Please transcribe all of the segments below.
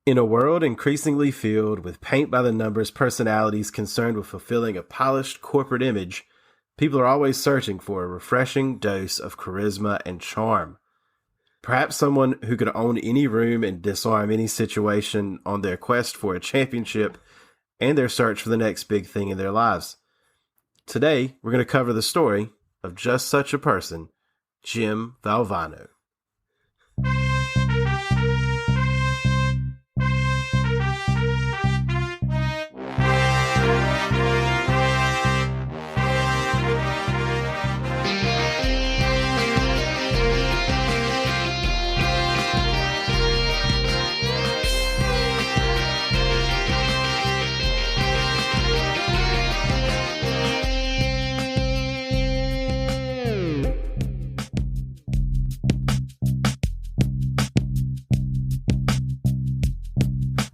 In a world increasingly filled with paint-by-the-numbers personalities concerned with fulfilling a polished corporate image, people are always searching for a refreshing dose of charisma and charm. Perhaps someone who could own any room and disarm any situation on their quest for a championship and their search for the next big thing in their lives. Today, we're going to cover the story of just such a person, Jim Valvano.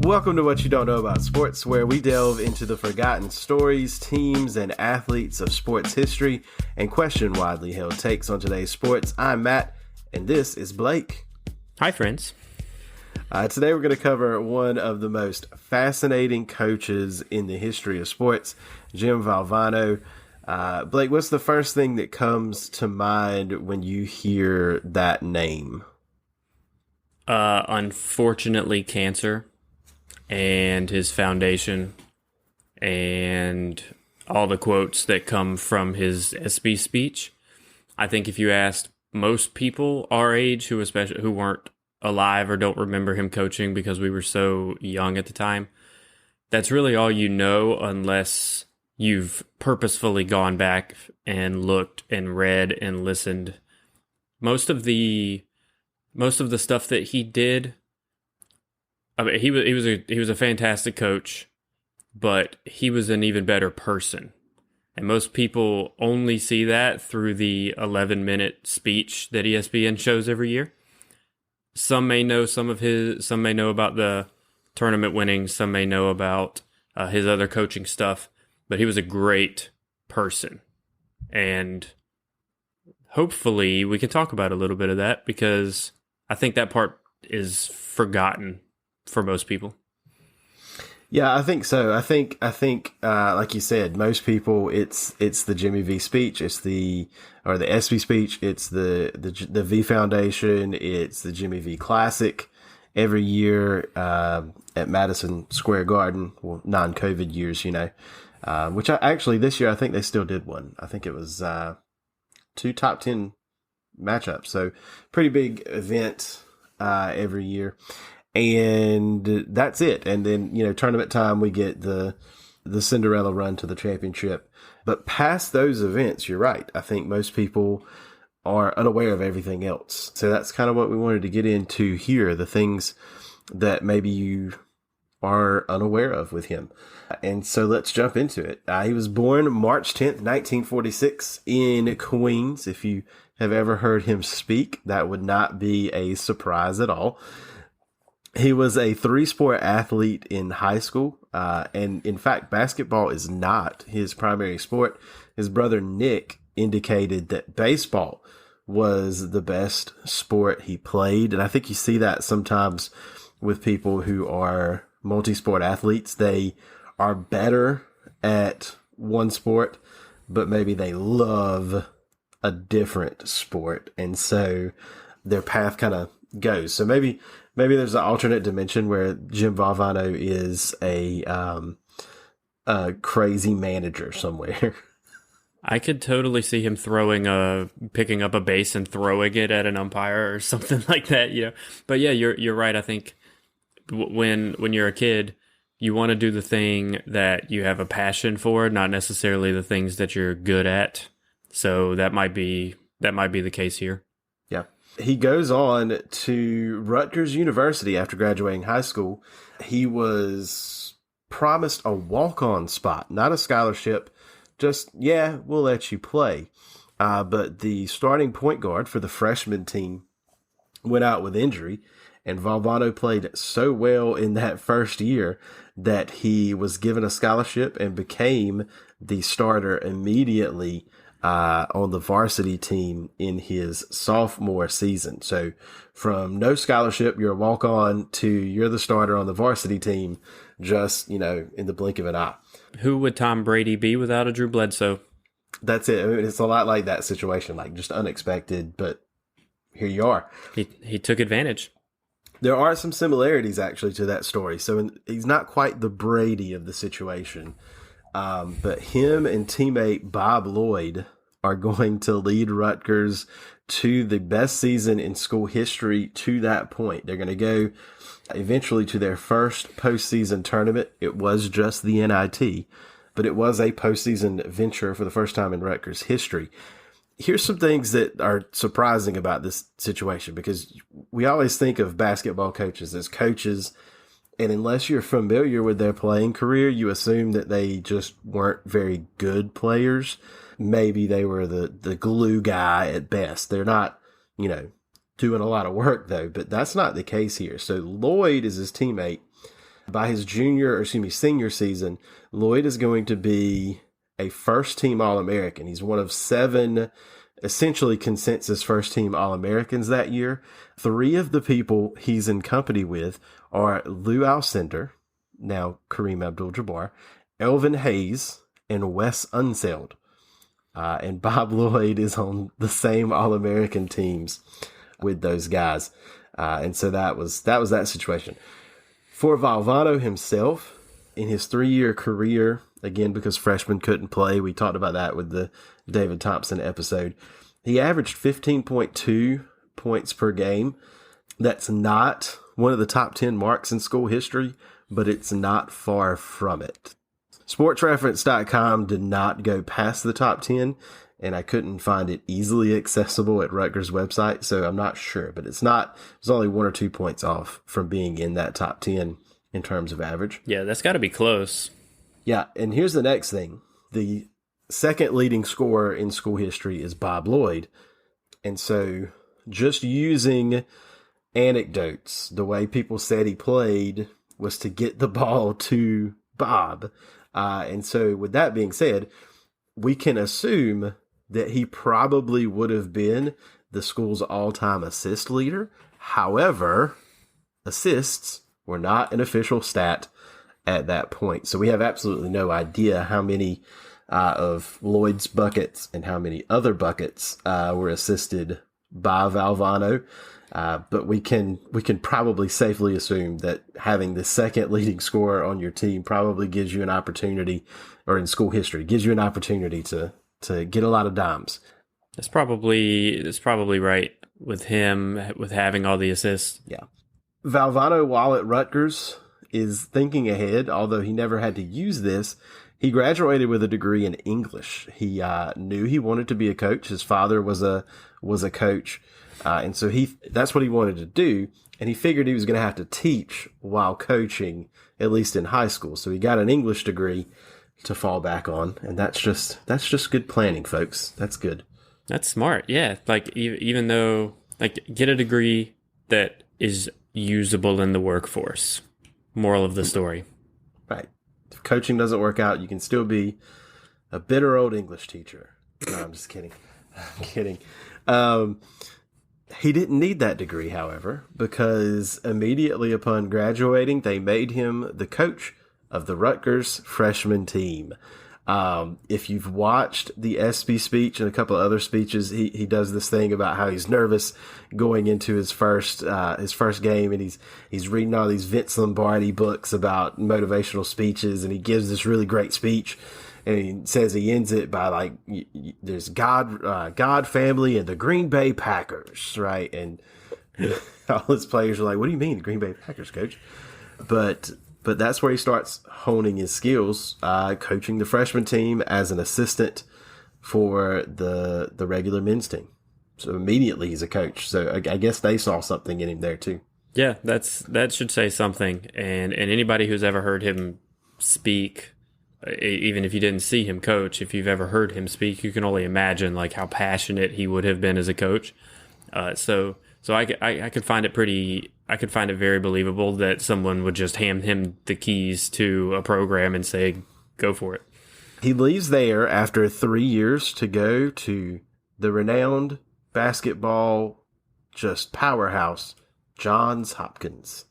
Welcome to What You Don't Know About Sports, where we delve into the forgotten stories, teams, and athletes of sports history and question widely held takes on today's sports. I'm Matt, and this is Blake. Hi, friends. Today we're going to cover one of the most fascinating coaches in the history of sports, Jim Valvano. Blake, what's the first thing that comes to mind when you hear that name? Unfortunately, cancer. And his foundation, and all the quotes that come from his SB speech. I think if you asked most people our age who weren't alive or don't remember him coaching because we were so young at the time, that's really all you know unless you've purposefully gone back and looked and read and listened. Most of the stuff that he did, I mean, he was a fantastic coach, but he was an even better person. And most people only see that through the 11-minute speech that ESPN shows every year. Some may know some may know about the tournament winnings, some may know about his other coaching stuff, but he was a great person. And hopefully we can talk about a little bit of that, because I think that part is forgotten for most people. Yeah, I think so. I think, like you said, most people, it's the Jimmy V speech, or the SB speech, it's the V Foundation, it's the Jimmy V Classic every year at Madison Square Garden, well, non-COVID years, which this year I think they still did one. I think it was 2 top 10 matchups, so pretty big event every year. And that's it. And then, tournament time, we get the Cinderella run to the championship. But past those events, you're right. I think most people are unaware of everything else. So that's kind of what we wanted to get into here, the things that maybe you are unaware of with him. And so let's jump into it. He was born March 10th, 1946 in Queens. If you have ever heard him speak, that would not be a surprise at all. He was a 3-sport athlete in high school, and in fact, basketball is not his primary sport. His brother Nick indicated that baseball was the best sport he played, and I think you see that sometimes with people who are multi-sport athletes. They are better at one sport, but maybe they love a different sport, and so their path kind of goes. So maybe there's an alternate dimension where Jim Valvano is a crazy manager somewhere. I could totally see him picking up a base and throwing it at an umpire or something like that, But yeah, you're right. I think when you're a kid, you want to do the thing that you have a passion for, not necessarily the things that you're good at. So that might be the case here. Yeah. He goes on to Rutgers University after graduating high school. He was promised a walk-on spot, not a scholarship. Just, we'll let you play. But the starting point guard for the freshman team went out with injury, and Valvano played so well in that first year that he was given a scholarship and became the starter immediately on the varsity team in his sophomore season. So from no scholarship, you're a walk-on, to you're the starter on the varsity team, just, in the blink of an eye. Who would Tom Brady be without a Drew Bledsoe? That's it. I mean, it's a lot like that situation, like just unexpected, but here you are. He took advantage. There are some similarities actually to that story. So he's not quite the Brady of the situation, but him and teammate Bob Lloyd are going to lead Rutgers to the best season in school history to that point. They're going to go eventually to their first postseason tournament. It was just the NIT, but it was a postseason venture for the first time in Rutgers history. Here's some things that are surprising about this situation, because we always think of basketball coaches as coaches, and unless you're familiar with their playing career, you assume that they just weren't very good players. Maybe they were the glue guy at best. They're not, doing a lot of work though, but that's not the case here. So Lloyd is his teammate. By his senior season, Lloyd is going to be a first-team All-American. He's one of 7 essentially consensus first-team All-Americans that year. 3 of the people he's in company with are Lou Alcindor, now Kareem Abdul-Jabbar, Elvin Hayes, and Wes Unseld. And Bob Lloyd is on the same All-American teams with those guys. And so that was that situation. For Valvano himself, in his 3-year career, again, because freshmen couldn't play, we talked about that with the David Thompson episode, he averaged 15.2 points per game. That's not one of the top 10 marks in school history, but it's not far from it. SportsReference.com did not go past the top 10, and I couldn't find it easily accessible at Rutgers' website, so I'm not sure. But it's only 1 or 2 points off from being in that top 10 in terms of average. Yeah, that's got to be close. Yeah, and here's the next thing. The second leading scorer in school history is Bob Lloyd. And so just using anecdotes, the way people said he played was to get the ball to Bob. And so with that being said, we can assume that he probably would have been the school's all-time assist leader. However, assists were not an official stat at that point. So we have absolutely no idea how many of Lloyd's buckets and how many other buckets were assisted by Valvano. But we can probably safely assume that having the second leading scorer on your team probably gives you an opportunity, or in school history, gives you an opportunity to get a lot of dimes. That's probably right with him, with having all the assists. Yeah. Valvano, while at Rutgers, is thinking ahead, although he never had to use this. He graduated with a degree in English. He knew he wanted to be a coach. His father was a coach. And so that's what he wanted to do. And he figured he was going to have to teach while coaching, at least in high school. So he got an English degree to fall back on. And that's just good planning, folks. That's good. That's smart. Yeah. Like, even though, like, get a degree that is usable in the workforce. Moral of the story. Right. If coaching doesn't work out, you can still be a bitter old English teacher. No, I'm just kidding. I'm kidding. He didn't need that degree, however, because immediately upon graduating, they made him the coach of the Rutgers freshman team. If you've watched the SB speech and a couple of other speeches, he does this thing about how he's nervous going into his first game, and he's reading all these Vince Lombardi books about motivational speeches, and he gives this really great speech, and he says he ends it by like, there's God, family, and the Green Bay Packers, right? And all his players are like, what do you mean, the Green Bay Packers, coach? But that's where he starts honing his skills, coaching the freshman team as an assistant for the regular men's team. So immediately he's a coach. So I guess they saw something in him there too. Yeah, that should say something. And anybody who's ever heard him speak, even if you didn't see him coach, if you've ever heard him speak, you can only imagine like how passionate he would have been as a coach. So I could find it very believable that someone would just hand him the keys to a program and say, go for it. He leaves there after 3 years to go to the renowned basketball just powerhouse, Johns Hopkins.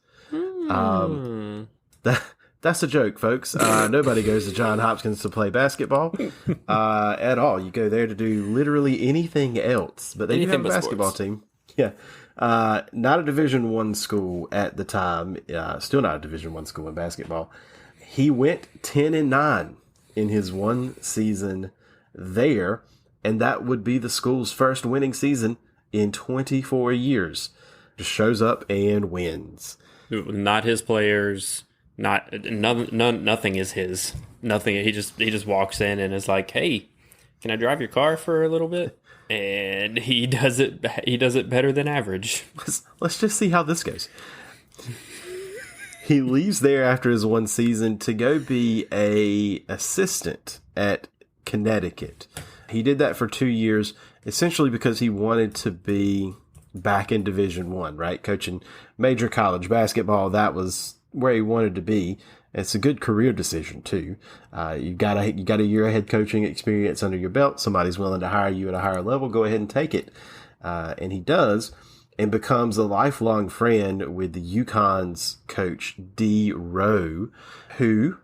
That's a joke, folks. Nobody goes to Johns Hopkins to play basketball at all. You go there to do literally anything else, but they do have a basketball team. Yeah. Not a Division I school at the time. Still not a Division I school in basketball. He went 10-9 in his one season there, and that would be the school's first winning season in 24 years. Just shows up and wins. Not his players. Nothing is his. Nothing. He just walks in and is like, "Hey, can I drive your car for a little bit?" And he does it. He does it better than average. Let's just see how this goes. He leaves there after his one season to go be a assistant at Connecticut. He did that for 2 years, essentially because he wanted to be back in Division I, right? Coaching major college basketball, that was where he wanted to be. It's a good career decision too. You got a year of head coaching experience under your belt. Somebody's willing to hire you at a higher level. Go ahead and take it. And he does, and becomes a lifelong friend with the UConn's coach, D. Rowe, who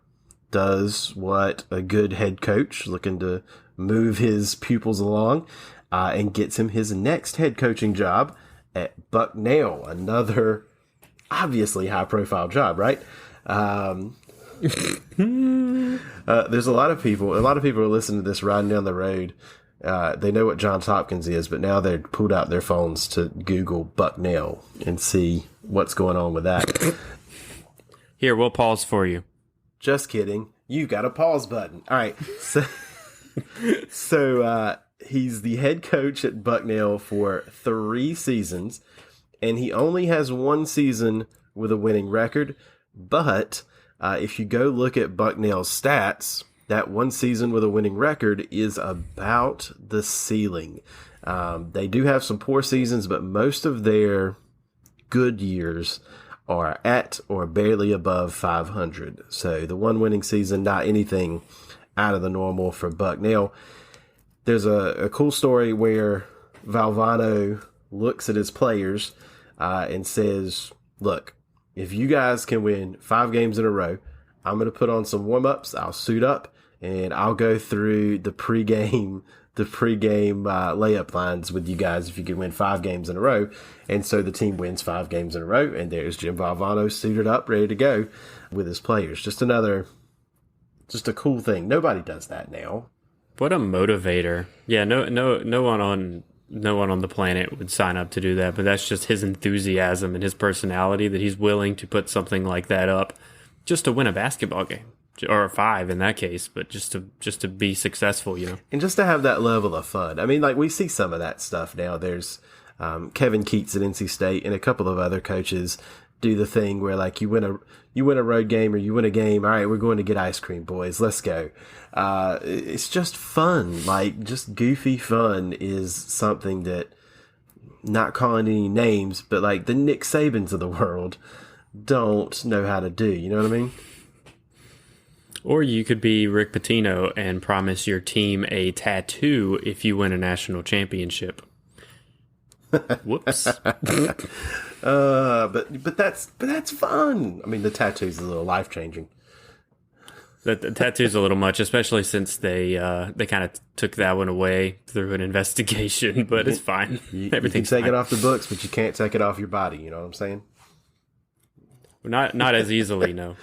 does what a good head coach looking to move his pupils along, and gets him his next head coaching job at Bucknell, another obviously high profile job, right? There's a lot of people are listening to this riding down the road. They know what Johns Hopkins is, but now they've pulled out their phones to Google Bucknell and see what's going on with that. Here, we'll pause for you. Just kidding. You've got a pause button. All right. So he's the head coach at Bucknell for 3 seasons, and he only has 1 season with a winning record. But if you go look at Bucknell's stats, that 1 season with a winning record is about the ceiling. They do have some poor seasons, but most of their good years are at or barely above 500. So the 1 winning season, not anything out of the normal for Bucknell. There's a cool story where Valvano looks at his players and says, "Look, if you guys can win 5 games in a row, I'm going to put on some warm-ups. I'll suit up and I'll go through the pregame layup lines with you guys if you can win 5 games in a row." And so the team wins 5 games in a row, and there's Jim Valvano suited up, ready to go with his players. Just a cool thing. Nobody does that now. What a motivator! Yeah, no one on the planet would sign up to do that, but that's just his enthusiasm and his personality that he's willing to put something like that up just to win a basketball game, or 5 in that case, but just to be successful, you know, and just to have that level of fun. I mean, like, we see some of that stuff now. There's Kevin Keats at NC State and a couple of other coaches do the thing where, like, you win a road game or you win a game. All right, we're going to get ice cream, boys. Let's go. It's just fun. Like, just goofy fun is something that, not calling any names, but like the Nick Sabans of the world don't know how to do. You know what I mean? Or you could be Rick Pitino and promise your team a tattoo if you win a national championship. Whoops. But that's fun. I mean, the tattoo's a little life changing. The tattoo's a little much, especially since they kind of took that one away through an investigation. But it's fine. Everything's you can take it off the books, but you can't take it off your body. You know what I'm saying? Not as easily, no.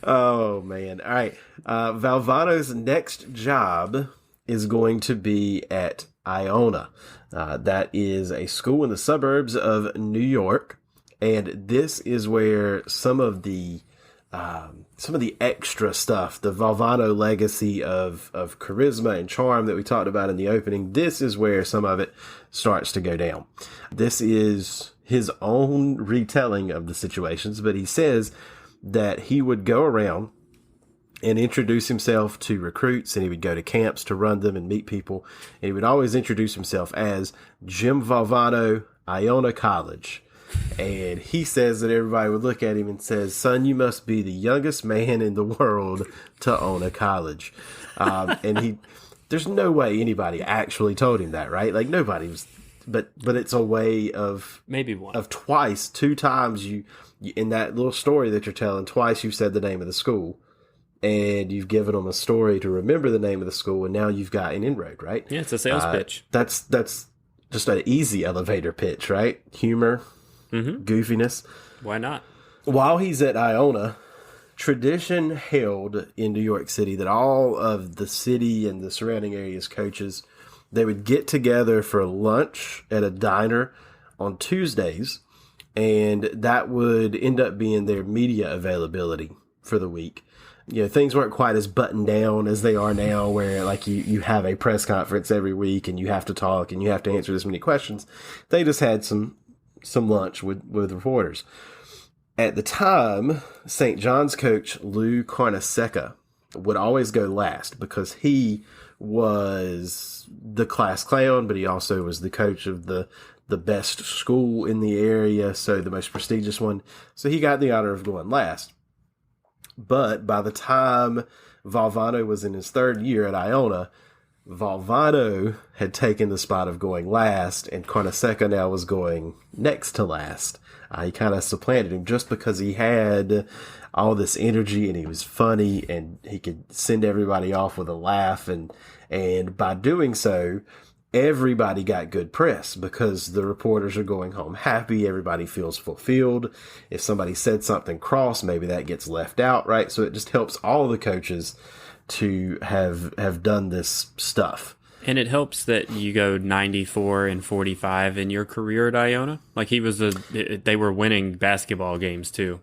Oh man! All right. Valvano's next job is going to be at Iona. That is a school in the suburbs of New York, and this is where some of the extra stuff, the Valvano legacy of charisma and charm that we talked about in the opening, this is where some of it starts to go down. This is his own retelling of the situations, but he says that he would go around and introduce himself to recruits, and he would go to camps to run them and meet people. And he would always introduce himself as Jim Valvano, Iona College. And he says that everybody would look at him and says, "Son, you must be the youngest man in the world to own a college." And there's no way anybody actually told him that, right? Like nobody was, but it's a way of maybe one of two times you in that little story that you're telling, twice you've said the name of the school. And you've given them a story to remember the name of the school, and now you've got an inroad, right? Yeah, it's a sales pitch. That's just an easy elevator pitch, right? Humor, goofiness. Why not? While he's at Iona, tradition held in New York City that all of the city and the surrounding areas coaches, they would get together for lunch at a diner on Tuesdays, and that would end up being their media availability for the week. You know, things weren't quite as buttoned down as they are now, where like you have a press conference every week and you have to talk and you have to answer this many questions. They just had some lunch with reporters. At the time, St. John's coach Lou Carnesecca would always go last because he was the class clown, but he also was the coach of the best school in the area, so the most prestigious one. So he got the honor of going last. But by the time Valvano was in his third year at Iona, Valvano had taken the spot of going last, and Carnesecca now was going next to last. He kind of supplanted him just because he had all this energy and he was funny and he could send everybody off with a laugh. And by doing so, everybody got good press because the reporters are going home happy. Everybody feels fulfilled. If somebody said something cross, maybe that gets left out, right? So it just helps all the coaches to have done this stuff. And it helps that you go 94-45 in your career at Iona. Like they were winning basketball games too.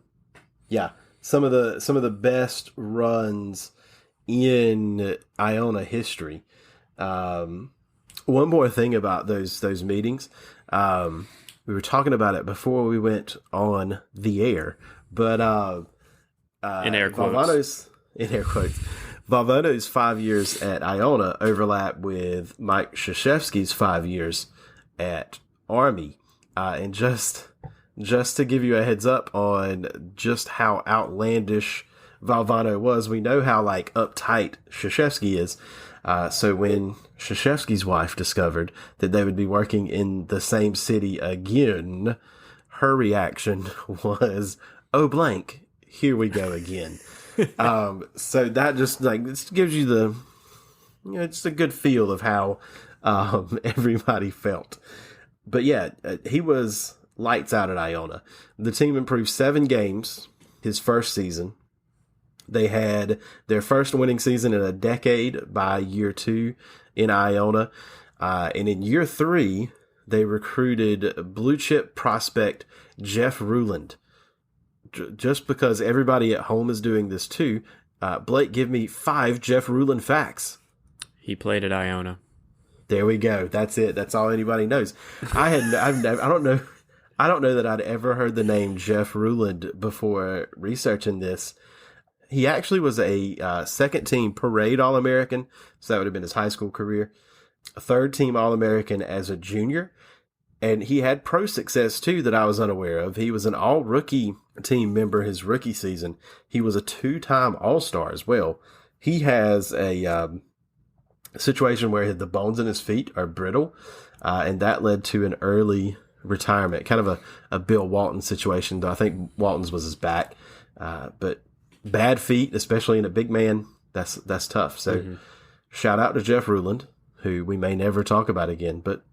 Yeah. Some of the best runs in Iona history. One more thing about those meetings. We were talking about it before we went on the air, but in air quotes. Valvano's 5 years at Iona overlap with Mike Krzyzewski's 5 years at Army. And just to give you a heads up on just how outlandish Valvano was, we know how like uptight Krzyzewski is. So when Krzyzewski's wife discovered that they would be working in the same city again, her reaction was, "Oh, blank, here we go again." So that just like this gives you the, just a good feel of how everybody felt. But yeah, he was lights out at Iona. The team improved 7 games his first season. They had their first winning season in a decade by year 2 in Iona. And in year 3, they recruited blue chip prospect Jeff Ruland. Just because everybody at home is doing this too, Blake, give me 5 Jeff Ruland facts. He played at Iona. There we go. That's it. That's all anybody knows. I don't know that I'd ever heard the name Jeff Ruland before researching this. He actually was a second team parade All-American, so that would have been his high school career. A third team All-American as a junior, and he had pro success too that I was unaware of. He was an all-rookie team member his rookie season. He was a 2-time All-Star as well. He has a situation where the bones in his feet are brittle, and that led to an early retirement, kind of a Bill Walton situation, though I think Walton's was his back. But bad feet, especially in a big man, that's tough. So shout out to Jeff Ruland, who we may never talk about again. But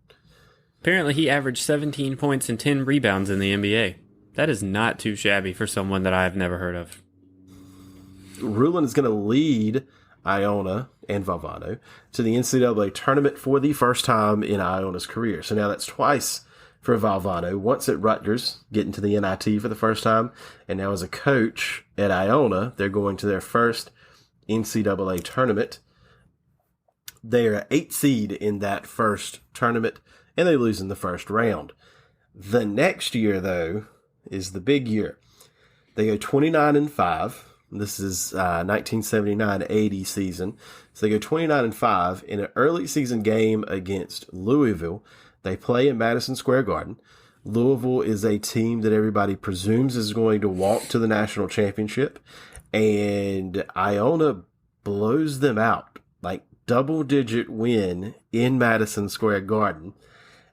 apparently he averaged 17 points and 10 rebounds in the NBA. That is not too shabby for someone that I've never heard of. Ruland is going to lead Iona and Valvano to the NCAA tournament for the first time in Iona's career. So now that's twice for Valvano, once at Rutgers, getting to the NIT for the first time, and now as a coach at Iona, they're going to their first NCAA tournament. They are 8 seed in that first tournament, and they lose in the first round. The next year, though, is the big year. They go 29-5. This is 1979-80 season. So they go 29-5 in an early season game against Louisville. They play in Madison Square Garden. Louisville is a team that everybody presumes is going to walk to the national championship, and Iona blows them out, like double-digit win in Madison Square Garden.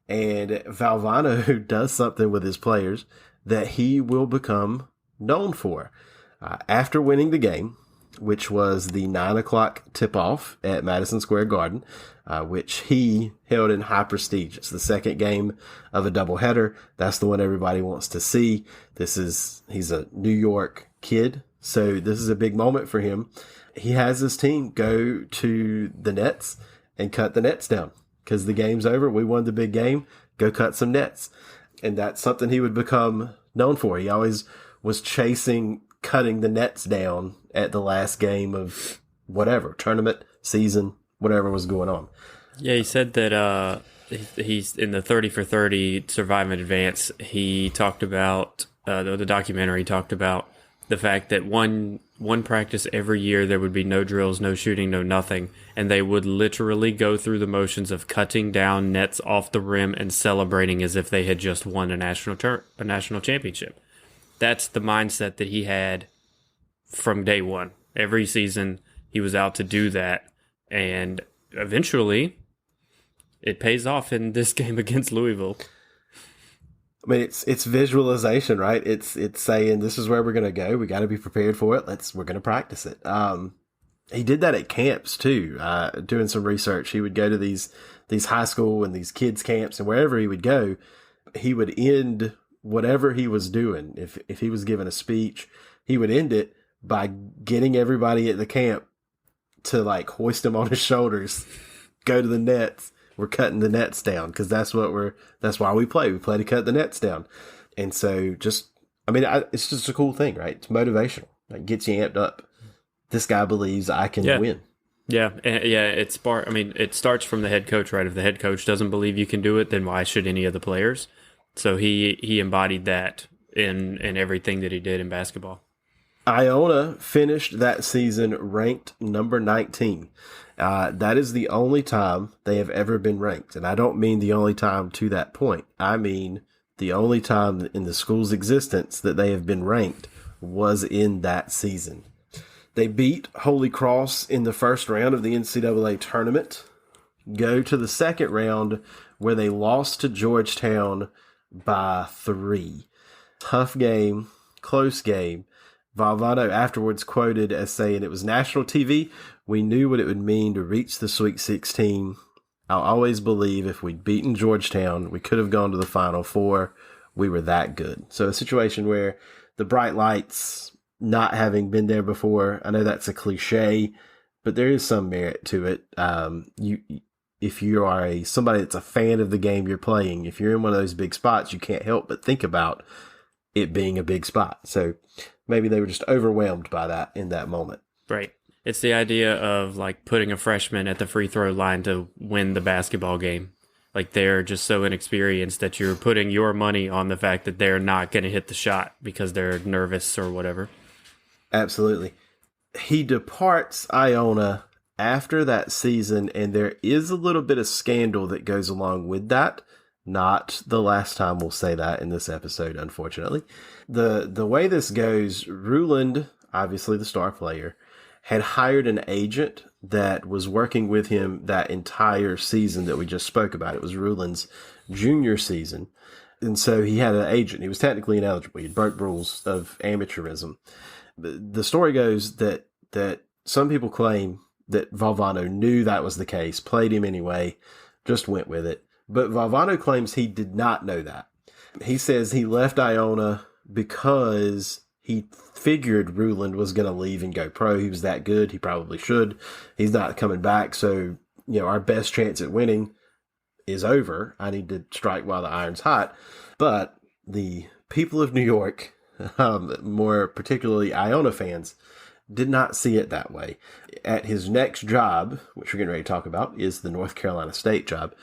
And Valvano does something with his players that he will become known for. After winning the game, which was the 9 o'clock tip-off at Madison Square Garden, which he held in high prestige. It's the second game of a doubleheader. That's the one everybody wants to see. He's a New York kid, so this is a big moment for him. He has his team go to the nets and cut the nets down because the game's over. We won the big game. Go cut some nets. And that's something he would become known for. He always was chasing cutting the nets down at the last game of whatever, tournament, season, whatever was going on. Yeah, he said that he's in the 30 for 30 Survive and Advance. He talked about, the documentary talked about the fact that one practice every year there would be no drills, no shooting, no nothing, and they would literally go through the motions of cutting down nets off the rim and celebrating as if they had just won a national championship. That's the mindset that he had from day one. Every season he was out to do that, and eventually it pays off in this game against Louisville. I mean, it's visualization, right? It's saying this is where we're going to go. We got to be prepared for it. We're going to practice it. He did that at camps too. Doing some research, he would go to these high school and these kids camps, and wherever he would go, he would end whatever he was doing. If he was giving a speech, he would end it by getting everybody at the camp to like hoist him on his shoulders, go to the nets. We're cutting the nets down because that's why we play. We play to cut the nets down. And so it's just a cool thing, right? It's motivational. It gets you amped up. This guy believes I can win. Yeah. It starts from the head coach, right? If the head coach doesn't believe you can do it, then why should any of the players? So he embodied that in everything that he did in basketball. Iona finished that season ranked number 19. That is the only time they have ever been ranked. And I don't mean the only time to that point. I mean the only time in the school's existence that they have been ranked was in that season. They beat Holy Cross in the first round of the NCAA tournament, go to the second round where they lost to Georgetown by 3. Tough game, close game. Valvano afterwards quoted as saying, "It was national TV. We knew what it would mean to reach the Sweet 16. I'll always believe if we'd beaten Georgetown, we could have gone to the Final Four. We were that good." So a situation where the bright lights, not having been there before, I know that's a cliche, but there is some merit to it. If you are somebody that's a fan of the game you're playing, if you're in one of those big spots, you can't help but think about it being a big spot. So maybe they were just overwhelmed by that in that moment. Right. It's the idea of like putting a freshman at the free throw line to win the basketball game. Like they're just so inexperienced that you're putting your money on the fact that they're not going to hit the shot because they're nervous or whatever. Absolutely. He departs Iona after that season, and there is a little bit of scandal that goes along with that. Not the last time we'll say that in this episode, unfortunately. The way this goes, Ruland, obviously the star player, had hired an agent that was working with him that entire season that we just spoke about. It was Ruland's junior season. And so he had an agent. He was technically ineligible. He broke rules of amateurism. The story goes that some people claim that Valvano knew that was the case, played him anyway, just went with it. But Valvano claims he did not know that. He says he left Iona because he figured Ruland was going to leave and go pro. He was that good. He probably should. He's not coming back. So, our best chance at winning is over. I need to strike while the iron's hot. But the people of New York, more particularly Iona fans, did not see it that way. At his next job, which we're getting ready to talk about, is the North Carolina State job.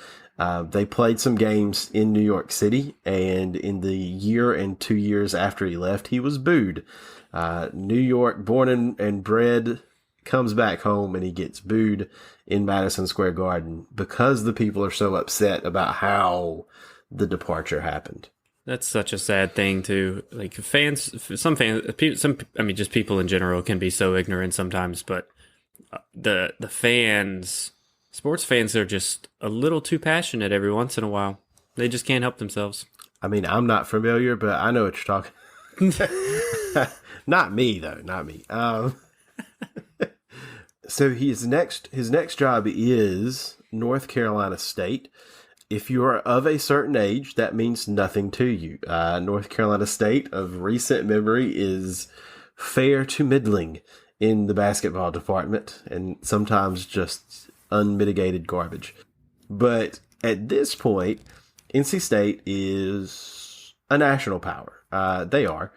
They played some games in New York City, and in the year and 2 years after he left, he was booed. New York, born and bred, comes back home and he gets booed in Madison Square Garden because the people are so upset about how the departure happened. That's such a sad thing too. Like some fans, I mean, just people in general can be so ignorant sometimes. But the fans, sports fans, are just a little too passionate every once in a while. They just can't help themselves. I mean, I'm not familiar, but I know what you're talking. Not me though, not me. So his next job is North Carolina State. If you are of a certain age, that means nothing to you. North Carolina State, of recent memory, is fair to middling in the basketball department, and sometimes just unmitigated garbage. But at this point, NC State is a national power. They are.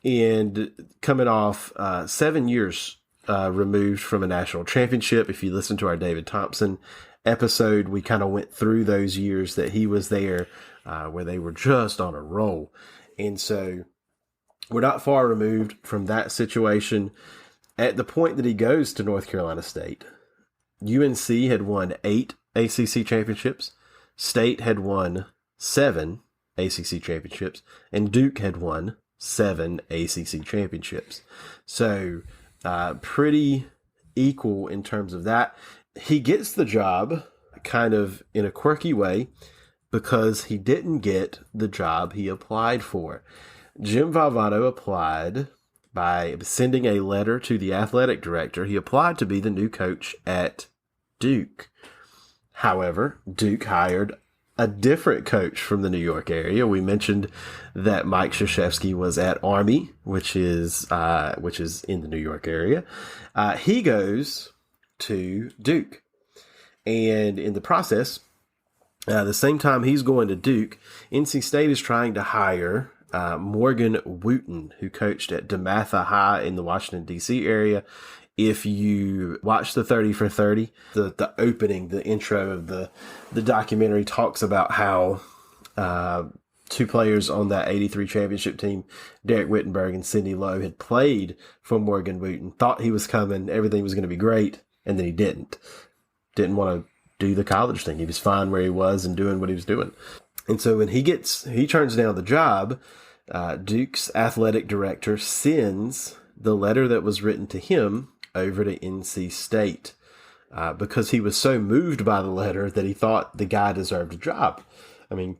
And coming off 7 years removed from a national championship. If you listen to our David Thompson episode, we kind of went through those years that he was there where they were just on a roll. And so we're not far removed from that situation. At the point that he goes to North Carolina State, UNC had won 8 ACC championships, State had won 7 ACC championships, and Duke had won 7 ACC championships. So pretty equal in terms of that. He gets the job kind of in a quirky way because he didn't get the job he applied for. Jim Valvano applied by sending a letter to the athletic director. He applied to be the new coach at Duke. However, Duke hired a different coach from the New York area. We mentioned that Mike Krzyzewski was at Army, which is in the New York area. He goes to Duke, and in the process, the same time he's going to Duke, NC State is trying to hire Morgan Wooten, who coached at DeMatha High in the Washington, D.C. area. If you watch the 30 for 30, the opening, the intro of the documentary talks about how 2 players on that 83 championship team, Derek Wittenberg and Sidney Lowe, had played for Morgan Wooten, thought he was coming, everything was going to be great, and then he didn't. Didn't want to do the college thing. He was fine where he was and doing what he was doing. And so when he turns down the job, Duke's athletic director sends the letter that was written to him over to NC State because he was so moved by the letter that he thought the guy deserved a job. I mean,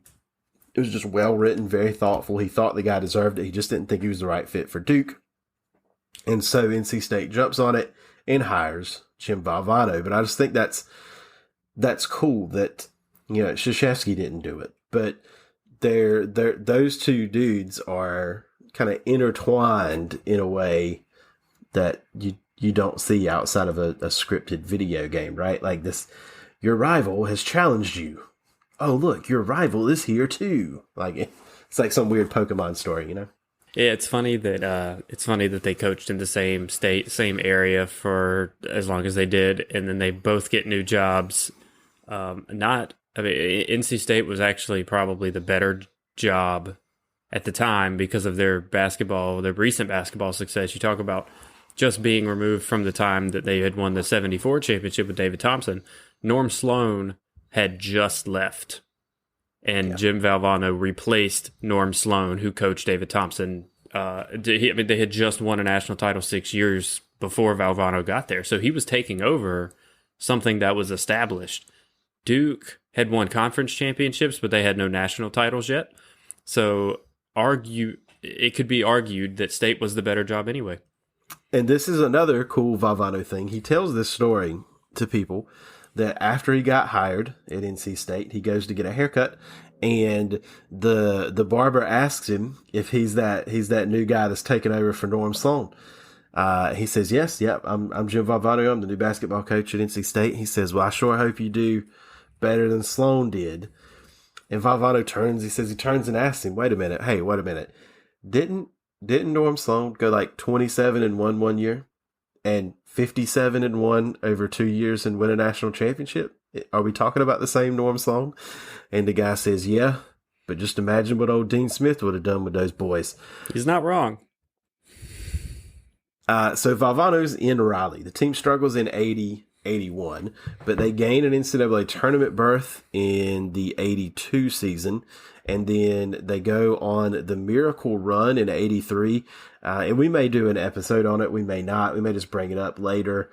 it was just well written, very thoughtful. He thought the guy deserved it. He just didn't think he was the right fit for Duke. And so NC State jumps on it and hires Jim Valvano. But I just think that's cool that, Krzyzewski didn't do it. But those two dudes are kind of intertwined in a way that you don't see outside of a scripted video game, right? Like this, your rival has challenged you. Oh, look, your rival is here too. Like it's like some weird Pokemon story, Yeah, it's funny that they coached in the same state, same area for as long as they did, and then they both get new jobs. NC State was actually probably the better job at the time because of their recent basketball success. You talk about just being removed from the time that they had won the 74 championship with David Thompson. Norm Sloan had just left, and Jim Valvano replaced Norm Sloan, who coached David Thompson. They had just won a national title 6 years before Valvano got there, so he was taking over something that was established. Duke had won conference championships, but they had no national titles yet. So it could be argued that State was the better job anyway. And this is another cool Valvano thing. He tells this story to people that after he got hired at NC State, he goes to get a haircut, and the barber asks him if he's that new guy that's taking over for Norm Sloan. He says, yes, I'm Jim Valvano. I'm the new basketball coach at NC State. He says, well, I sure hope you do better than Sloan did. And Valvano turns and asks him, wait a minute. Didn't Norm Sloan go like 27-1 one year and 57-1 over 2 years and win a national championship? Are we talking about the same Norm Sloan? And the guy says, yeah, but just imagine what old Dean Smith would have done with those boys. He's not wrong. So Valvano's in Raleigh. The team struggles in 80. 81, but they gained an NCAA tournament berth in the 82 season. And then they go on the miracle run in 83. And we may do an episode on it. We may not. We may just bring it up later.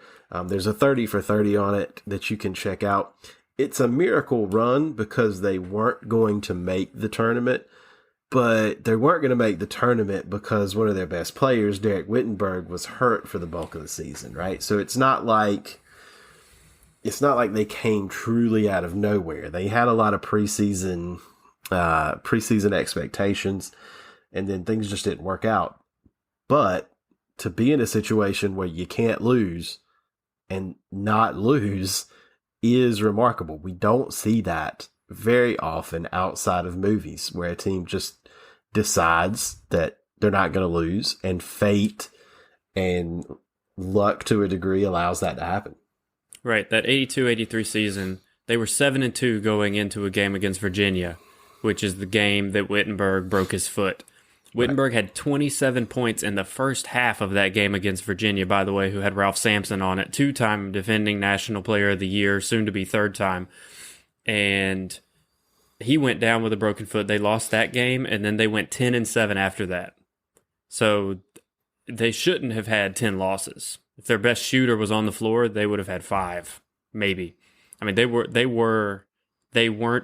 There's a 30 for 30 on it that you can check out. It's a miracle run because they weren't going to make the tournament, but they weren't going to make the tournament because one of their best players, Derek Wittenberg, was hurt for the bulk of the season, right? So it's not like they came truly out of nowhere. They had a lot of preseason expectations, and then things just didn't work out. But to be in a situation where you can't lose and not lose is remarkable. We don't see that very often outside of movies where a team just decides that they're not going to lose, and fate and luck to a degree allows that to happen. Right. That 82-83 season, they were 7-2 going into a game against Virginia, which is the game that Wittenberg broke his foot. Wittenberg had 27 points in the first half of that game against Virginia, by the way, who had Ralph Sampson on it, 2-time defending National Player of the Year, soon to be 3rd time. And he went down with a broken foot. They lost that game, and then they went 10-7 after that. So they shouldn't have had 10 losses. If their best shooter was on the floor, they would have had 5, maybe. I mean, they weren't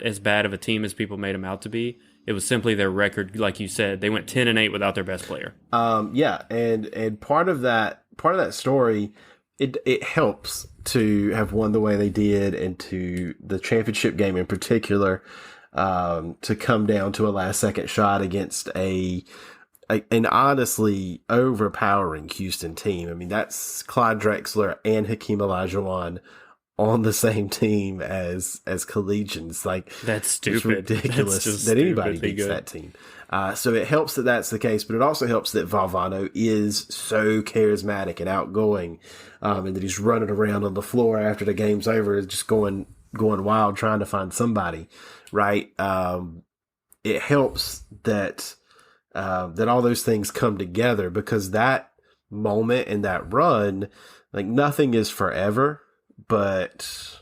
as bad of a team as people made them out to be. It was simply their record, like you said. They went 10-8 without their best player. Yeah, and part of that story, it helps to have won the way they did, and to the championship game in particular, to come down to a last second shot against an honestly overpowering Houston team. I mean, that's Clyde Drexler and Hakeem Olajuwon on the same team as collegians. Like, that's stupid. It's ridiculous that anybody beats that team. So it helps that that's the case, but it also helps that Valvano is so charismatic and outgoing, and that he's running around on the floor after the game's over, just going wild, trying to find somebody, right? It helps that all those things come together, because that moment and that run, like, nothing is forever. But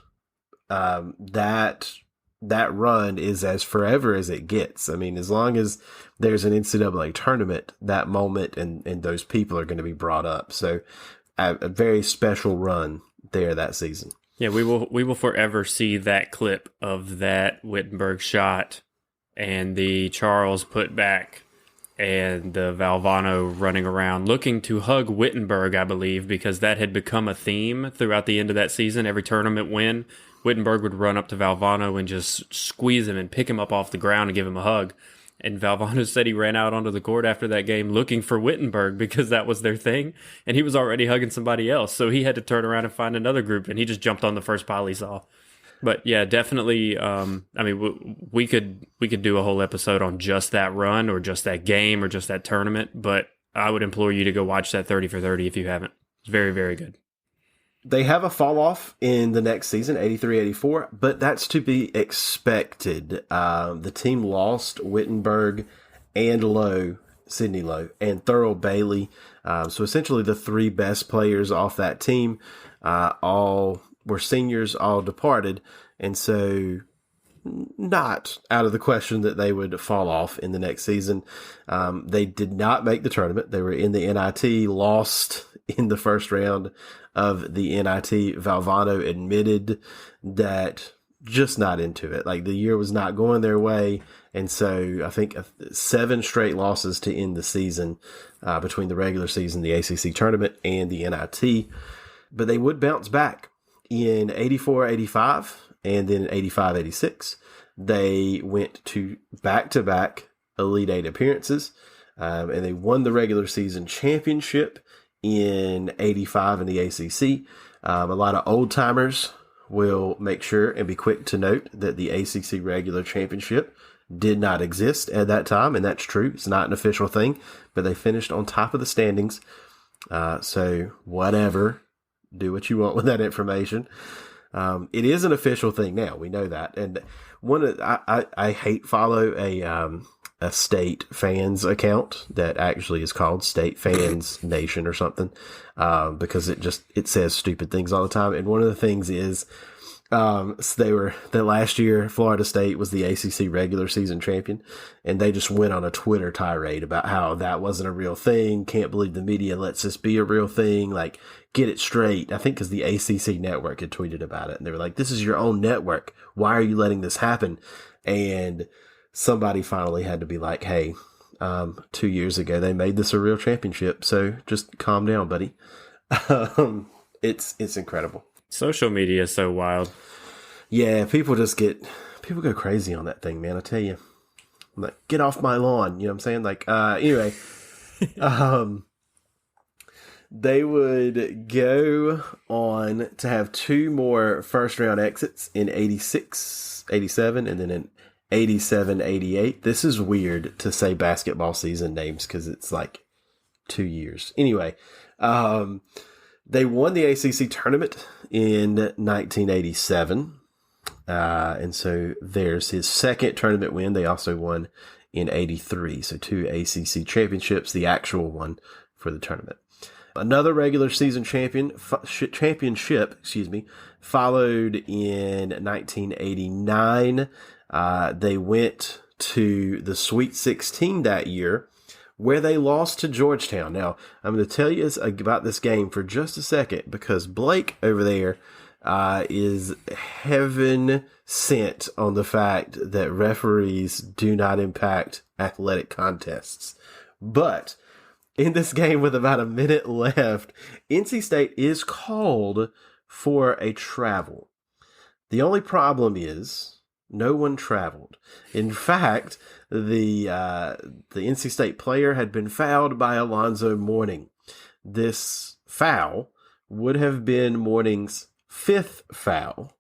that run is as forever as it gets. I mean, as long as there's an NCAA tournament, that moment and those people are going to be brought up. So a very special run there that season. Yeah, we will forever see that clip of that Wittenberg shot and the Charles put back and the Valvano running around looking to hug Wittenberg, I believe, because that had become a theme throughout the end of that season. Every tournament win, Wittenberg would run up to Valvano and just squeeze him and pick him up off the ground and give him a hug. And Valvano said he ran out onto the court after that game looking for Wittenberg because that was their thing. And he was already hugging somebody else. So he had to turn around and find another group, and he just jumped on the first pile he saw. But yeah, definitely. I mean, we could do a whole episode on just that run or just that game or just that tournament. But I would implore you to go watch that 30 for 30 if you haven't. It's very, very good. They have a fall off in the next season, 83-84, but that's to be expected. The team lost Wittenberg and Sidney Lowe, and Thurl Bailey. So essentially the 3 best players off that team, all were seniors, all departed. And so not out of the question that they would fall off in the next season. They did not make the tournament. They were in the NIT, lost in the first round of the NIT. Valvano admitted that just not into it. Like, the year was not going their way. And so I think 7 straight losses to end the season, between the regular season, the ACC tournament, and the NIT. But they would bounce back in 84-85 and then 85-86. They went to back-to-back Elite 8 appearances, and they won the regular season championship in 85 in the ACC. A lot of old timers will make sure and be quick to note that the ACC regular championship did not exist at that time, and that's true. It's not an official thing, but they finished on top of the standings. So whatever, do what you want with that information. It is an official thing now. We know that. And I hate follow a state fans account that actually is called State Fans Nation or something, because it says stupid things all the time. And one of the things is, so that last year Florida State was the ACC regular season champion, and they just went on a Twitter tirade about how that wasn't a real thing. Can't believe the media lets this be a real thing. Like, get it straight. I think because the ACC network had tweeted about it, and they were like, "This is your own network. Why are you letting this happen?" And somebody finally had to be like, "Hey, 2 years ago they made this a real championship, so just calm down, buddy." It's incredible. Social media is so wild. Yeah, people go crazy on that thing, man. I tell you, I'm like, get off my lawn. You know what I'm saying? Like, anyway, they would go on to have 2 more first round exits in 86, 87, and then in 87, 88. This is weird to say basketball season names because it's like 2 years. Anyway, they won the ACC tournament in 1987. And so there's his second tournament win. They also won in 83. So 2 ACC championships, the actual one for the tournament. Another regular season championship, followed in 1989. They went to the Sweet 16 that year, where they lost to Georgetown. Now, I'm going to tell you about this game for just a second, because Blake over there is heaven sent on the fact that referees do not impact athletic contests. But in this game with about a minute left, NC State is called for a travel. The only problem is no one traveled. In fact, the NC State player had been fouled by Alonzo Mourning. This foul would have been Mourning's 5th foul.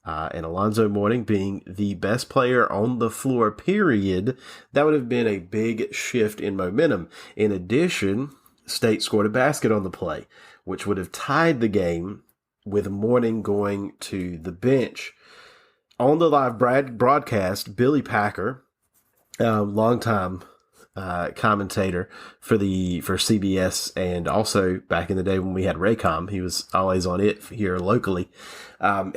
And Alonzo Mourning being the best player on the floor, period, that would have been a big shift in momentum. In addition, State scored a basket on the play, which would have tied the game with Mourning going to the bench. On the live broadcast, Billy Packer, longtime commentator for CBS, and also back in the day when we had Raycom, he was always on it here locally.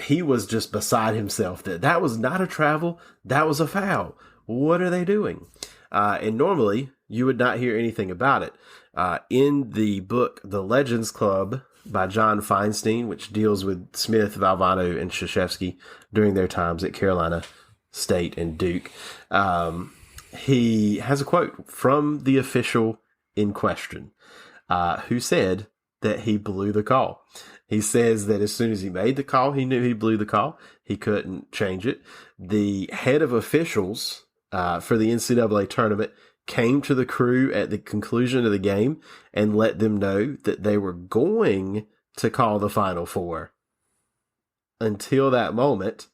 He was just beside himself that was not a travel, that was a foul. What are they doing? And normally you would not hear anything about it. In the book, The Legends Club by John Feinstein, which deals with Smith, Valvano, and Krzyzewski during their times at Carolina State and Duke, he has a quote from the official in question, who said that he blew the call. He says that as soon as he made the call, he knew he blew the call. He couldn't change it. The head of officials for the NCAA tournament came to the crew at the conclusion of the game and let them know that they were going to call the Final Four until that moment.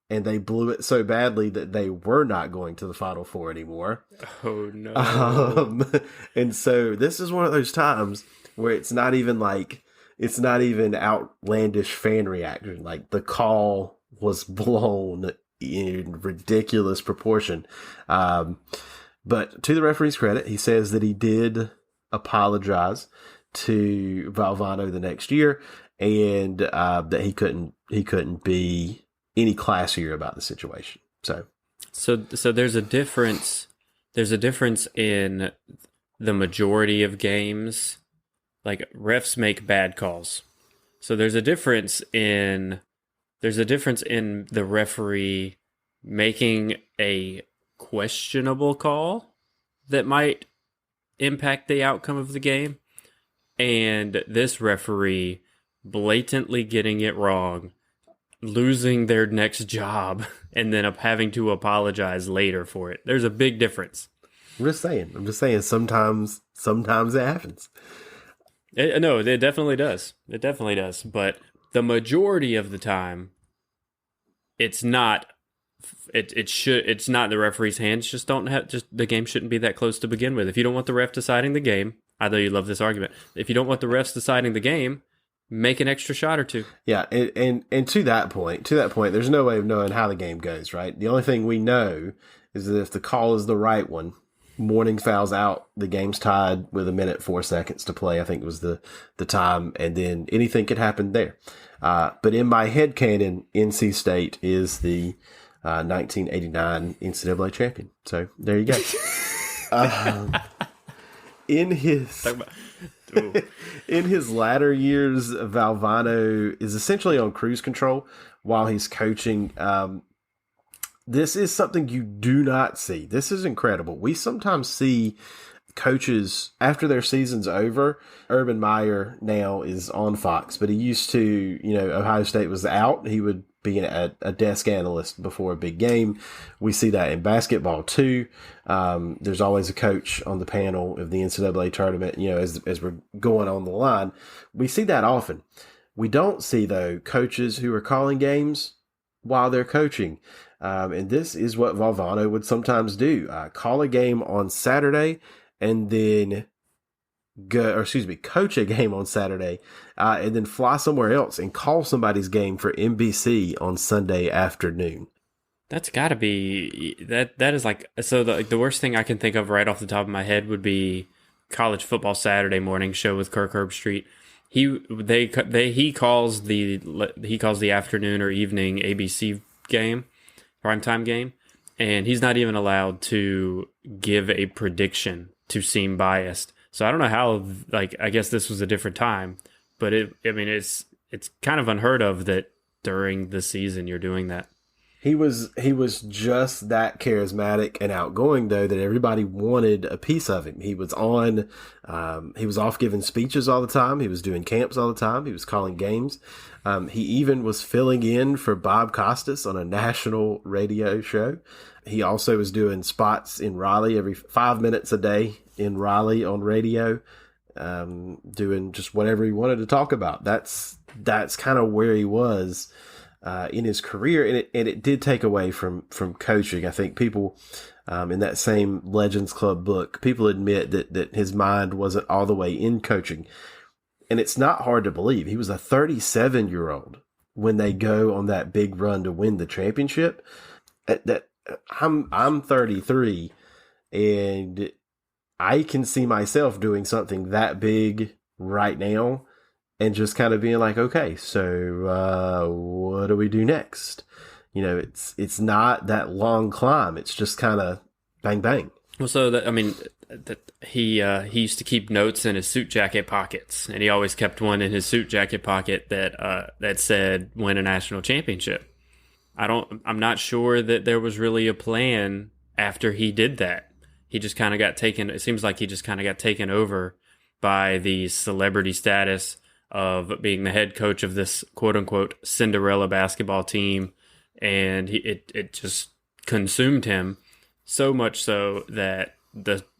And they blew it so badly that they were not going to the Final Four anymore. Oh, no. And so this is one of those times where it's not even outlandish fan reaction. Like, the call was blown in ridiculous proportion. But to the referee's credit, he says that he did apologize to Valvano the next year, and that he couldn't be any classier about the situation. So there's a difference. There's a difference in the majority of games. Like, refs make bad calls. So there's a difference in the referee making a questionable call that might impact the outcome of the game, and this referee blatantly getting it wrong, losing their next job, and then having to apologize later for it. There's a big difference. I'm just saying sometimes it happens. No, it definitely does. It definitely does. But the majority of the time, it's not. It's not in the referee's hands. The game shouldn't be that close to begin with. If you don't want the ref deciding the game, I know you love this argument. If you don't want the refs deciding the game, make an extra shot or two. Yeah, and to that point, there's no way of knowing how the game goes, right? The only thing we know is that if the call is the right one, Morning fouls out, the game's tied with 1 minute 4 seconds to play. I think was the time, and then anything could happen there. But in my headcanon, NC State is the 1989 NCAA champion. So there you go. In his in his latter years, Valvano is essentially on cruise control while he's coaching. This is something you do not see. This is incredible. We sometimes see coaches after their season's over. Urban Meyer now is on Fox, but he used to, Ohio State was out. He would be a desk analyst before a big game. We see that in basketball too. There's always a coach on the panel of the NCAA tournament, as we're going on the line. We see that often. We don't see, though, coaches who are calling games while they're coaching. And this is what Valvano would sometimes do. Call a game on Saturday and then coach a game on Saturday and then fly somewhere else and call somebody's game for NBC on Sunday afternoon. That's got to be that is like, so the worst thing I can think of right off the top of my head would be College Football Saturday morning show with Kirk Herbstreit. He calls the afternoon or evening ABC game, primetime game, and he's not even allowed to give a prediction to seem biased. So I don't know how, I guess this was a different time, but it's kind of unheard of that during the season you're doing that. He was just that charismatic and outgoing, though, that everybody wanted a piece of him. He was he was off giving speeches all the time. He was doing camps all the time. He was calling games. He even was filling in for Bob Costas on a national radio show. He also was doing spots in Raleigh every 5 minutes a day in Raleigh on radio, doing just whatever he wanted to talk about. That's kind of where he was in his career, and it did take away from coaching. I think people in that same Legends Club book, people admit that his mind wasn't all the way in coaching. And it's not hard to believe. He was a 37-year-old when they go on that big run to win the championship. I'm 33, and I can see myself doing something that big right now and just kind of being like, okay, so what do we do next? It's not that long climb. It's just kind of bang, bang. Well, so he used to keep notes in his suit jacket pockets, and he always kept one in his suit jacket pocket that said "win a national championship." I'm not sure that there was really a plan after he did that. He just kind of got taken. It seems like he just kind of got taken over by the celebrity status of being the head coach of this quote unquote Cinderella basketball team, and it just consumed him so much so that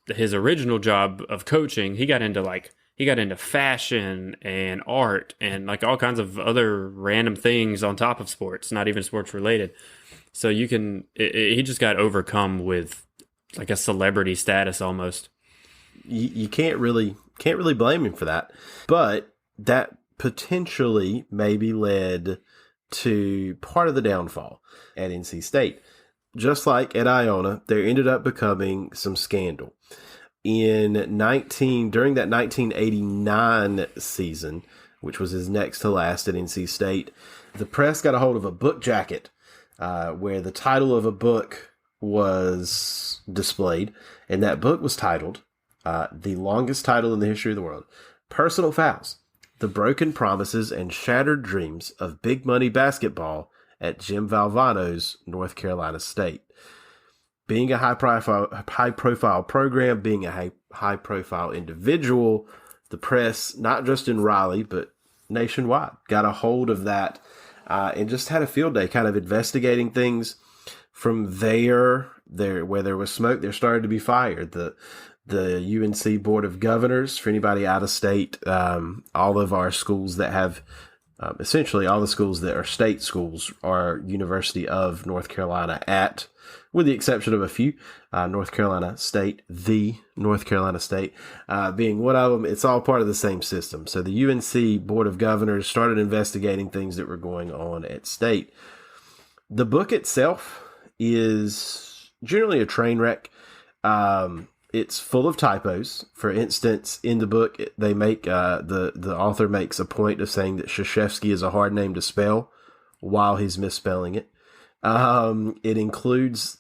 his original job of coaching, he got into fashion and art and all kinds of other random things on top of sports, not even sports related. So he just got overcome with a celebrity status almost. You can't really blame him for that, but that potentially maybe led to part of the downfall at NC State. Just like at Iona, there ended up becoming some scandal. During that 1989 season, which was his next to last at NC State, the press got a hold of a book jacket where the title of a book was displayed, and that book was titled, the longest title in the history of the world, Personal Fouls, The Broken Promises and Shattered Dreams of Big Money Basketball at Jim Valvano's North Carolina State. Being a high-profile program, being a high-profile individual, the press, not just in Raleigh, but nationwide, got a hold of that and just had a field day kind of investigating things. From there where there was smoke, there started to be fire. The UNC Board of Governors, for anybody out of state, all of our schools that have essentially all the schools that are state schools are University of North Carolina with the exception of a few, North Carolina State, the North Carolina State being one of them. It's all part of the same system. So the UNC Board of Governors started investigating things that were going on at state. The book itself is generally a train wreck. It's full of typos. For instance, in the book, they make the author makes a point of saying that Krzyzewski is a hard name to spell while he's misspelling it. It includes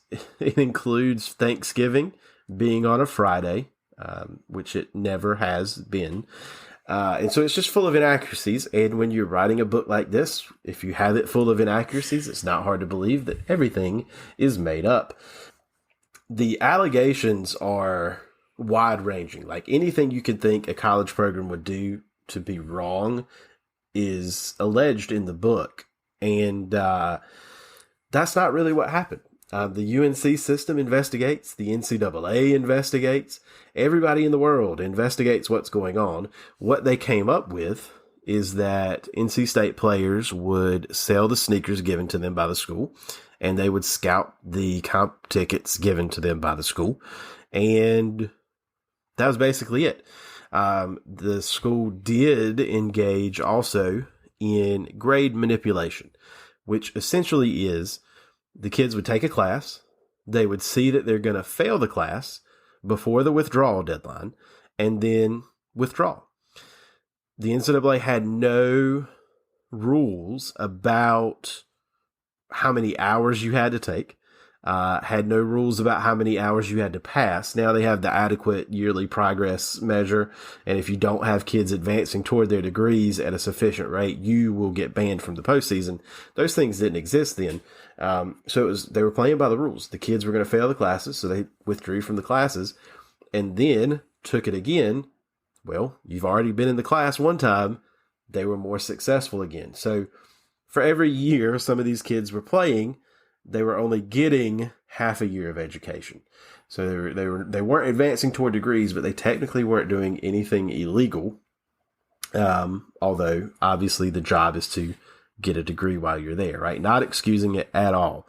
Thanksgiving being on a Friday, which it never has been. And so it's just full of inaccuracies. And when you're writing a book like this, if you have it full of inaccuracies, it's not hard to believe that everything is made up. The allegations are wide ranging. Like anything you could think a college program would do to be wrong is alleged in the book. And that's not really what happened. The UNC system investigates, the NCAA investigates, everybody in the world investigates what's going on. What they came up with is that NC State players would sell the sneakers given to them by the school, and they would scout the comp tickets given to them by the school. And that was basically it. The school did engage also in grade manipulation, which essentially is the kids would take a class, they would see that they're going to fail the class before the withdrawal deadline, and then withdraw. The NCAA had no rules about how many hours you had to take, had no rules about how many hours you had to pass. Now they have the adequate yearly progress measure, and if you don't have kids advancing toward their degrees at a sufficient rate, you will get banned from the postseason. Those things didn't exist then. So they were playing by the rules. The kids were going to fail the classes, so they withdrew from the classes and then took it again. Well, you've already been in the class one time. They were more successful again. So for every year some of these kids were playing, they were only getting half a year of education. So they weren't advancing toward degrees, but they technically weren't doing anything illegal. Although obviously the job is to get a degree while you're there, right? Not excusing it at all.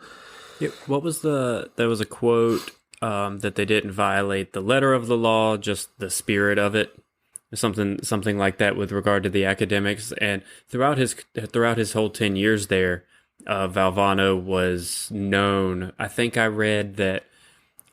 Yeah, there was a quote that they didn't violate the letter of the law, just the spirit of it. Something like that with regard to the academics. And throughout his whole 10 years there, Valvano was known. I think I read that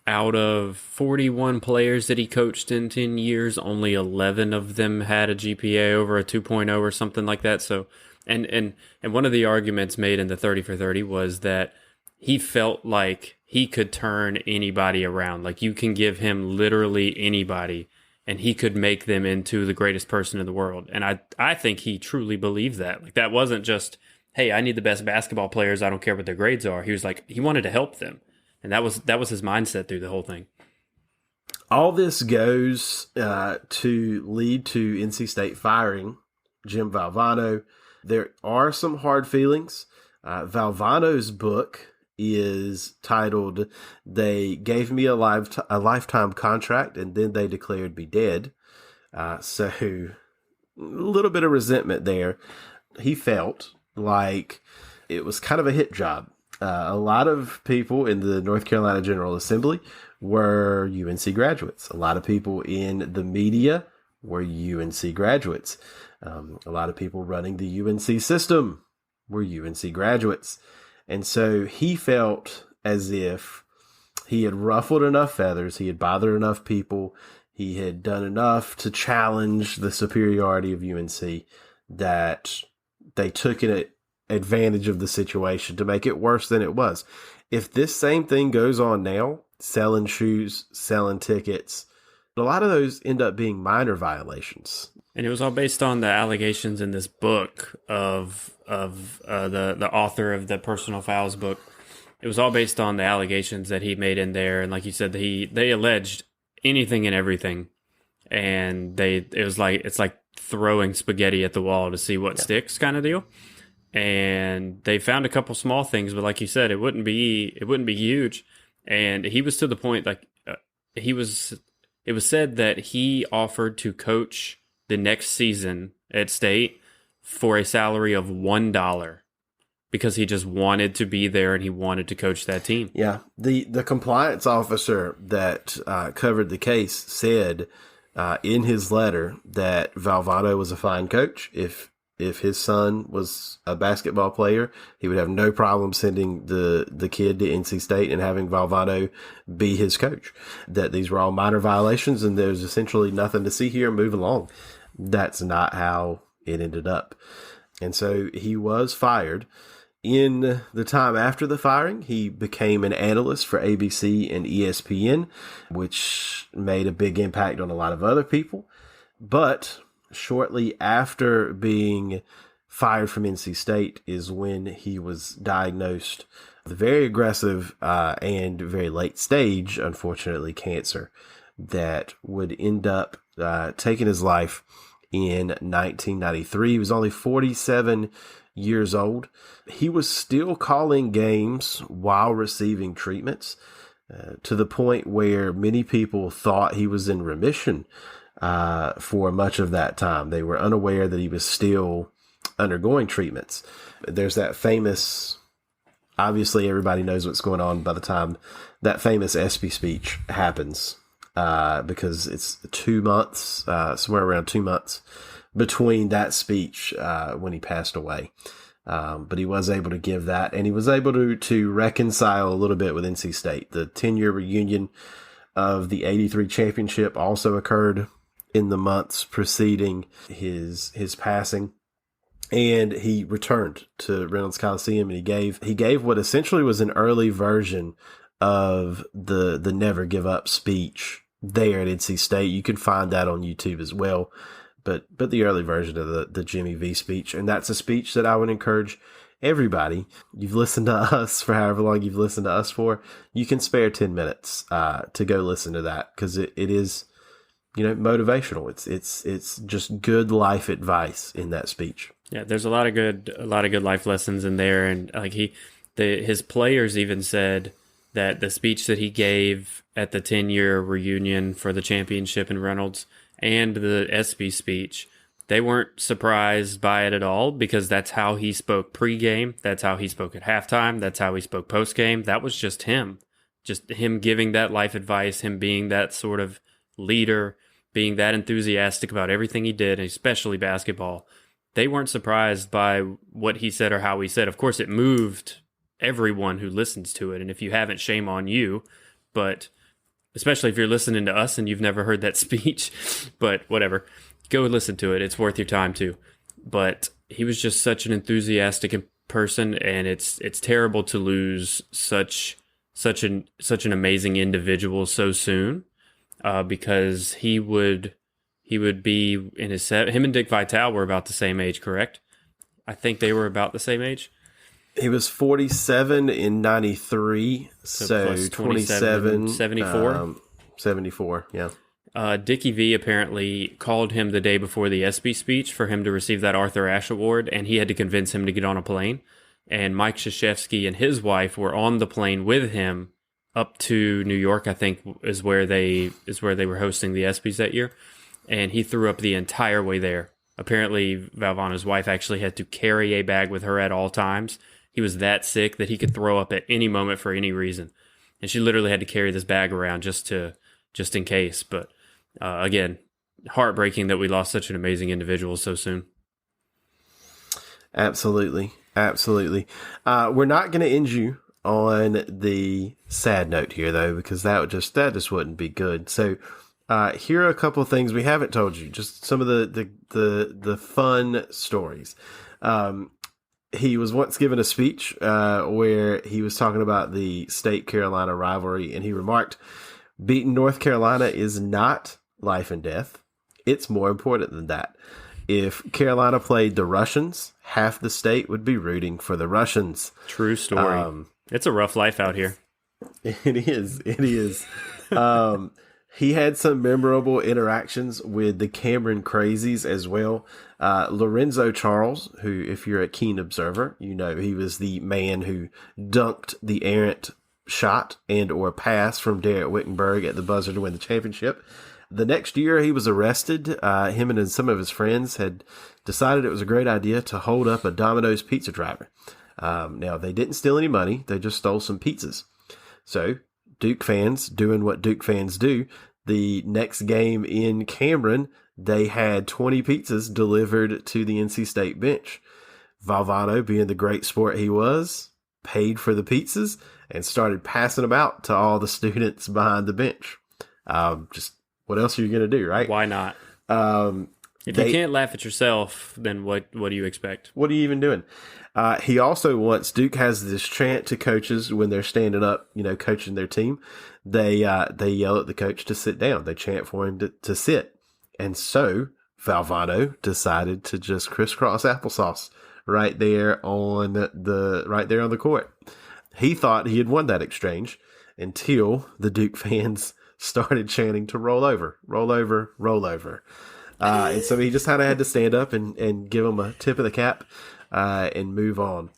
out of 41 players that he coached in 10 years, only 11 of them had a GPA over a 2.0 or something like that. So, and one of the arguments made in the 30 for 30 was that he felt like he could turn anybody around. Like you can give him literally anybody, and he could make them into the greatest person in the world. And I think he truly believed that. Like that wasn't just, hey, I need the best basketball players, I don't care what their grades are. He was like, he wanted to help them. And that was his mindset through the whole thing. All this goes to lead to NC State firing Jim Valvano. There are some hard feelings. Valvano's book is titled "They Gave Me a Lifetime Contract and Then They Declared Me Dead." So a little bit of resentment there. He felt like it was kind of a hit job. A lot of people in the North Carolina General Assembly were UNC graduates. A lot of people in the media were UNC graduates. A lot of people running the UNC system were UNC graduates. And so he felt as if he had ruffled enough feathers, he had bothered enough people, he had done enough to challenge the superiority of UNC that they took advantage of the situation to make it worse than it was. If this same thing goes on now, selling shoes, selling tickets, a lot of those end up being minor violations. And it was all based on the allegations in this book of the author of the Personal Fouls book. It was all based on the allegations that he made in there, and like you said, they alleged anything and everything, and it's like throwing spaghetti at the wall to see what sticks, kind of deal. And they found a couple small things, but like you said, it wouldn't be huge. And he was to the point it was said that he offered to coach the next season at State for a salary of $1 because he just wanted to be there and he wanted to coach that team. Yeah. The compliance officer that covered the case said in his letter that Valvano was a fine coach. If if his son was a basketball player, he would have no problem sending the kid to NC State and having Valvano be his coach. That these were all minor violations and there's essentially nothing to see here, move along. That's not how it ended up. And so he was fired. In the time after the firing, he became an analyst for ABC and ESPN, which made a big impact on a lot of other people. But shortly after being fired from NC State is when he was diagnosed with a very aggressive and very late stage, unfortunately, cancer that would end up taking his life in 1993. He was only 47 years old. He was still calling games while receiving treatments to the point where many people thought he was in remission for much of that time. They were unaware that he was still undergoing treatments. There's that famous, obviously everybody knows what's going on by the time that famous ESPY speech happens, because it's 2 months, somewhere around 2 months between that speech when he passed away. But he was able to give that, and he was able to reconcile a little bit with NC State. The 10-year reunion of the 83 championship also occurred in the months preceding his passing, and he returned to Reynolds Coliseum, and he gave what essentially was an early version of the Never Give Up speech there at NC State. You can find that on YouTube as well, but the early version of the Jimmy V speech, and that's a speech that I would encourage everybody. You've listened to us for however long you've listened to us for, you can spare 10 minutes to go listen to that, because it is, motivational. It's just good life advice in that speech. Yeah, there's a lot of good life lessons in there, and like his players even said that the speech that he gave at the 10-year reunion for the championship in Reynolds and the ESPY speech, they weren't surprised by it at all, because that's how he spoke pregame, that's how he spoke at halftime, that's how he spoke postgame. That was just him giving that life advice, him being that sort of leader, being that enthusiastic about everything he did, and especially basketball. They weren't surprised by what he said or how he said. Of course, it moved everyone who listens to it, and if you haven't, shame on you. But especially if you're listening to us and you've never heard that speech, but whatever, go listen to it. It's worth your time too. But he was just such an enthusiastic person, and it's terrible to lose such an amazing individual so soon, because he would be in his him and Dick Vitale were about the same age, correct? I think they were about the same age. He was 47 in 93, so 27, 74? 74, yeah. Dickie V apparently called him the day before the ESPY speech for him to receive that Arthur Ashe Award, and he had to convince him to get on a plane. And Mike Krzyzewski and his wife were on the plane with him up to New York, I think is where they were hosting the ESPYs that year. And he threw up the entire way there. Apparently, Valvano's wife actually had to carry a bag with her at all times. He was that sick that he could throw up at any moment for any reason. And she literally had to carry this bag around just in case. But again, heartbreaking that we lost such an amazing individual so soon. Absolutely. We're not going to end you on the sad note here, though, because that just wouldn't be good. So here are a couple of things we haven't told you, just some of the fun stories. He was once given a speech where he was talking about the State-Carolina rivalry, and he remarked, "Beating North Carolina is not life and death. It's more important than that. If Carolina played the Russians, half the state would be rooting for the Russians." True story. It's a rough life out here. It is. He had some memorable interactions with the Cameron Crazies as well. Lorenzo Charles, who, if you're a keen observer, you know he was the man who dunked the errant shot and or pass from Derek Wittenberg at the buzzer to win the championship. The next year he was arrested. Him and some of his friends had decided it was a great idea to hold up a Domino's pizza driver. Now, they didn't steal any money. They just stole some pizzas. So Duke fans doing what Duke fans do, the next game in Cameron, they had 20 pizzas delivered to the NC State bench. Valvano, being the great sport he was, paid for the pizzas and started passing them out to all the students behind the bench. Just what else are you going to do, right? Why not? If you can't laugh at yourself, then what do you expect? What are you even doing? He also wants, Duke has this chant to coaches when they're standing up, coaching their team. They yell at the coach to sit down. They chant for him to sit. And so Valvano decided to just crisscross applesauce right there on the court. He thought he had won that exchange until the Duke fans started chanting to roll over, roll over, roll over. And so he just kind of had to stand up and give them a tip of the cap and move on.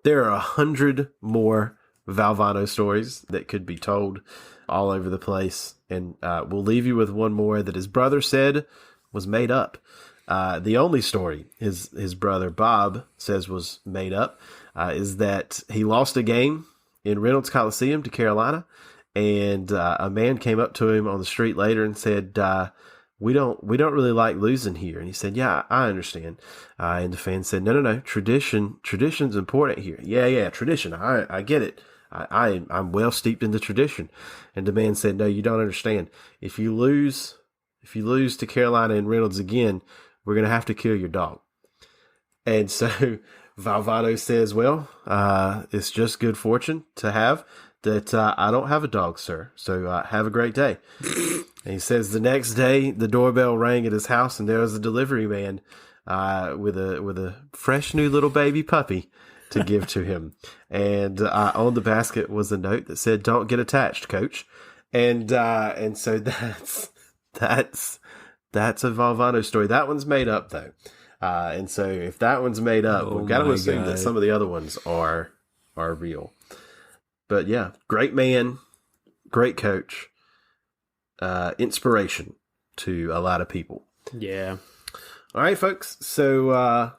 There are 100 more Valvano stories that could be told all over the place. And we'll leave you with one more that his brother said was made up. The only story his brother Bob says was made up is that he lost a game in Reynolds Coliseum to Carolina. And a man came up to him on the street later and said, we don't really like losing here. And he said, yeah, I understand. And the fan said, no, tradition's important here. Yeah, tradition. I get it. I'm well steeped in the tradition. And the man said, no, you don't understand. If you lose to Carolina and Reynolds again, we're going to have to kill your dog. And so Valvano says, well, it's just good fortune to have that I don't have a dog, sir. So have a great day. And he says the next day the doorbell rang at his house, and there was a delivery man with a fresh new little baby puppy to give to him. And on the basket was a note that said, "Don't get attached, coach." And so that's a Valvano story. That one's made up though. And so if that one's made up, we've got to assume that some of the other ones are real. But yeah, great man, great coach, inspiration to a lot of people. Yeah. All right, folks. So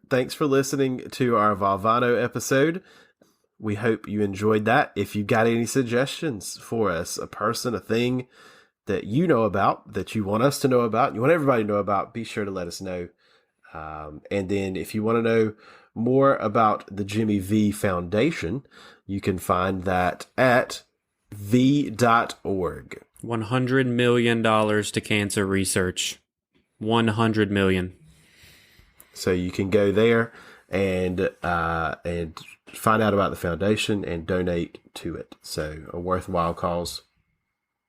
thanks for listening to our Valvano episode. We hope you enjoyed that. If you've got any suggestions for us, a person, a thing that you know about, that you want us to know about, you want everybody to know about, be sure to let us know. And then if you want to know more about the Jimmy V Foundation, you can find that at v.org. $100 million to cancer research. 100 million. So you can go there and find out about the foundation and donate to it. So a worthwhile cause.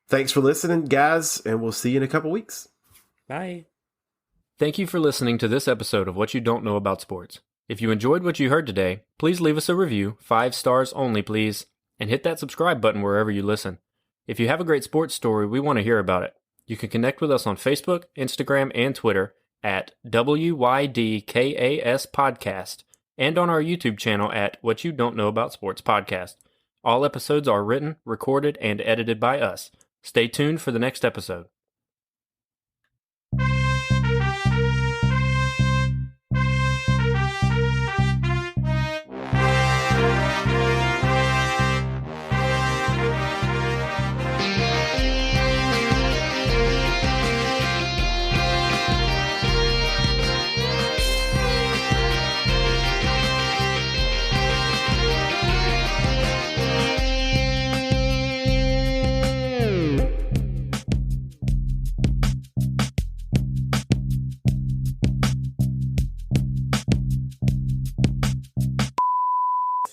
Thanks for listening, guys, and we'll see you in a couple weeks. Bye. Thank you for listening to this episode of What You Don't Know About Sports. If you enjoyed what you heard today, please leave us a review, 5 stars only, please, and hit that subscribe button wherever you listen. If you have a great sports story, we want to hear about it. You can connect with us on Facebook, Instagram, and Twitter at WYDKAS Podcast, and on our YouTube channel at What You Don't Know About Sports Podcast. All episodes are written, recorded, and edited by us. Stay tuned for the next episode.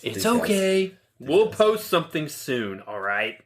It's okay. We'll post something soon, all right?